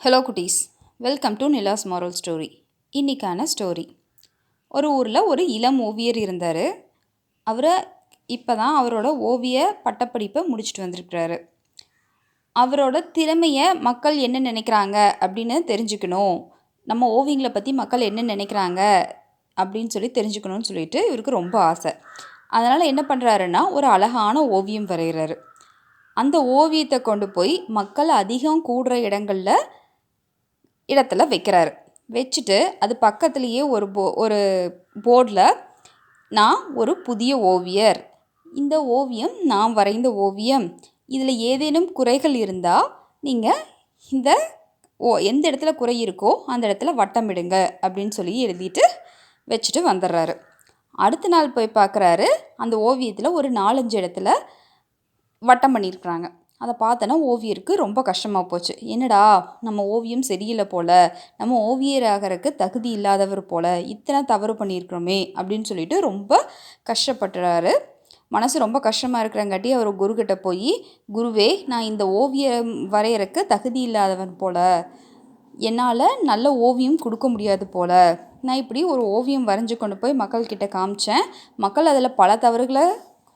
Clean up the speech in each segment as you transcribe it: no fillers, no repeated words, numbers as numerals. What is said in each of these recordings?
Hello குட்டீஸ், welcome to Nila's moral story. இன்றைக்கான story. ஒரு ஊரில் ஒரு இளம் ஓவியர் இருந்தார். இப்போ தான் அவரோட ஓவிய பட்டப்படிப்பை முடிச்சுட்டு வந்திருக்கிறாரு. அவரோட திறமையை மக்கள் என்ன நினைக்கிறாங்க அப்படின்னு தெரிஞ்சுக்கணும், நம்ம ஓவியங்களை பற்றி மக்கள் என்ன நினைக்கிறாங்க அப்படின்னு சொல்லி தெரிஞ்சுக்கணும்னு சொல்லிட்டு இவருக்கு ரொம்ப ஆசை. அதனால் என்ன பண்ணுறாருன்னா, ஒரு அழகான ஓவியம் வரைகிறாரு. அந்த ஓவியத்தை கொண்டு போய் மக்கள் அதிகம் கூடுற இடத்துல வைக்கிறாரு. வச்சுட்டு அது பக்கத்துலேயே ஒரு போர்டில், நான் ஒரு புதிய ஓவியர், இந்த ஓவியம் நான் வரைந்த ஓவியம், இதில் ஏதேனும் குறைகள் இருந்தால் நீங்கள் எந்த இடத்துல குறை இருக்கோ அந்த இடத்துல வட்டமிடுங்க அப்படின்னு சொல்லி எழுதிட்டு வச்சுட்டு வந்துடுறாரு. அடுத்த நாள் போய் பார்க்குறாரு, அந்த ஓவியத்தில் ஒரு 4-5 இடத்துல வட்டம் பண்ணியிருக்கிறாங்க. அதை பார்த்தோன்னா ஓவியருக்கு ரொம்ப கஷ்டமாக போச்சு. என்னடா, நம்ம ஓவியம் சரியில்லை போல், நம்ம ஓவியராகிறதுக்கு தகுதி இல்லாதவர் போல், இத்தனை தவறு பண்ணியிருக்கிறோமே அப்படின்னு சொல்லிட்டு ரொம்ப கஷ்டப்படுறாரு. மனசு ரொம்ப கஷ்டமாக இருக்கிறங்காட்டி அவர் குருக்கிட்ட போய், குருவே, நான் இந்த ஓவியம் வரைகிறதுக்கு தகுதி இல்லாதவன் போல், என்னால் நல்ல ஓவியம் கொடுக்க முடியாது போல், நான் இப்படி ஒரு ஓவியம் வரைஞ்சி கொண்டு போய் மக்கள்கிட்ட காமிச்சேன், மக்கள் அதில் பல தவறுகளை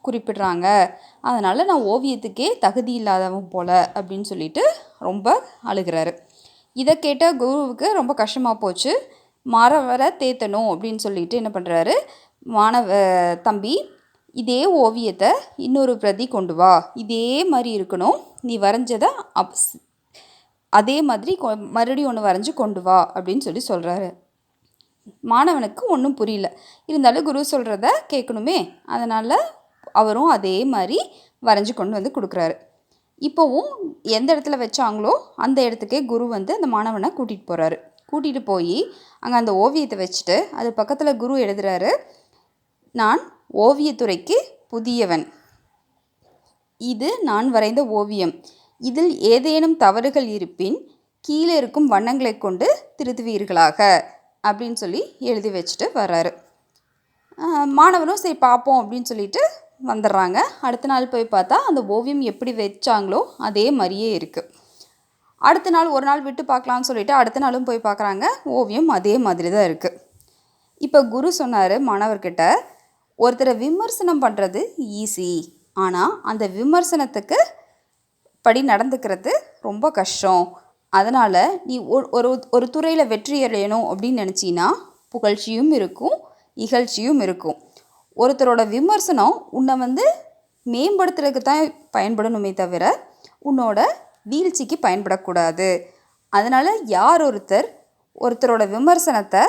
குறிப்பிடுறாங்க, அதனால் நான் ஓவியத்துக்கே தகுதி இல்லாதவன் போல் அப்படின்னு சொல்லிட்டு ரொம்ப அழுகிறாரு. இதை கேட்ட குருவுக்கு ரொம்ப கஷ்டமாக போச்சு. மாணவரை தேத்தணும் அப்படின்னு சொல்லிட்டு என்ன பண்ணுறாரு, தம்பி, இதே ஓவியத்தை இன்னொரு பிரதி கொண்டு வா, இதே மாதிரி இருக்கணும், நீ வரைஞ்சதை அதே மாதிரி மறுபடியும் ஒன்று வரைஞ்சி கொண்டு வா அப்படின்னு சொல்கிறாரு. மாணவனுக்கு ஒன்றும் புரியல. இருந்தாலும் குரு சொல்கிறத கேட்கணுமே, அதனால் அவரும் அதே மாதிரி வரைஞ்சி கொண்டு வந்து கொடுக்குறாரு. இப்போவும் எந்த இடத்துல வச்சாங்களோ அந்த இடத்துக்கே குரு வந்து அந்த மாணவனை கூட்டிகிட்டு போகிறாரு. கூட்டிகிட்டு போய் அங்கே அந்த ஓவியத்தை வச்சுட்டு அது பக்கத்தில் குரு எழுதுகிறாரு, நான் ஓவியத்துறைக்கு புதியவன், இது நான் வரைந்த ஓவியம், இதில் ஏதேனும் தவறுகள் இருப்பின் கீழே இருக்கும் வண்ணங்களை கொண்டு திருத்துவீர்களாக அப்படின்னு சொல்லி எழுதி வச்சுட்டு வர்றாரு. மாணவனும் சரி பார்ப்போம் அப்படின்னு சொல்லிட்டு வந்துடுறாங்க. அடுத்த நாள் போய் பார்த்தா அந்த ஓவியம் எப்படி வச்சாங்களோ அதே மாதிரியே இருக்குது. அடுத்த நாள் ஒரு நாள் விட்டு பார்க்கலான்னு சொல்லிட்டு அடுத்த நாளும் போய் பார்க்குறாங்க, ஓவியம் அதே மாதிரி தான் இருக்குது. இப்போ குரு சொன்னார் மாணவர்கிட்ட, ஒருத்தரை விமர்சனம் பண்ணுறது ஈஸி, ஆனால் அந்த விமர்சனத்துக்கு படி நடந்துக்கிறது ரொம்ப கஷ்டம். அதனால் நீ ஒரு துறையில் வெற்றி அடையணும் அப்படின்னு நினச்சின்னா புகழ்ச்சியும் இருக்கும், இகழ்ச்சியும் இருக்கும். ஒருத்தரோட விமர்சனம் உன்னை மேம்படுத்துறதுக்கு தான் பயன்படணுமே தவிர உன்னோட வீழ்ச்சிக்கு பயன்படக்கூடாது. அதனால் ஒருத்தரோட விமர்சனத்தை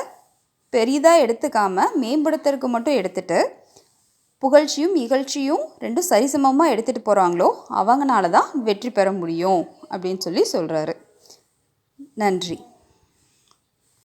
பெரிதாக எடுத்துக்காமல் மேம்படுத்துறதுக்கு மட்டும் எடுத்துகிட்டு புகழ்ச்சியும் இகழ்ச்சியும் ரெண்டும் சரிசமமாக எடுத்துகிட்டு போகிறாங்களோ அவங்கனால தான் வெற்றி பெற முடியும் அப்படின்னு சொல்கிறாரு. நன்றி.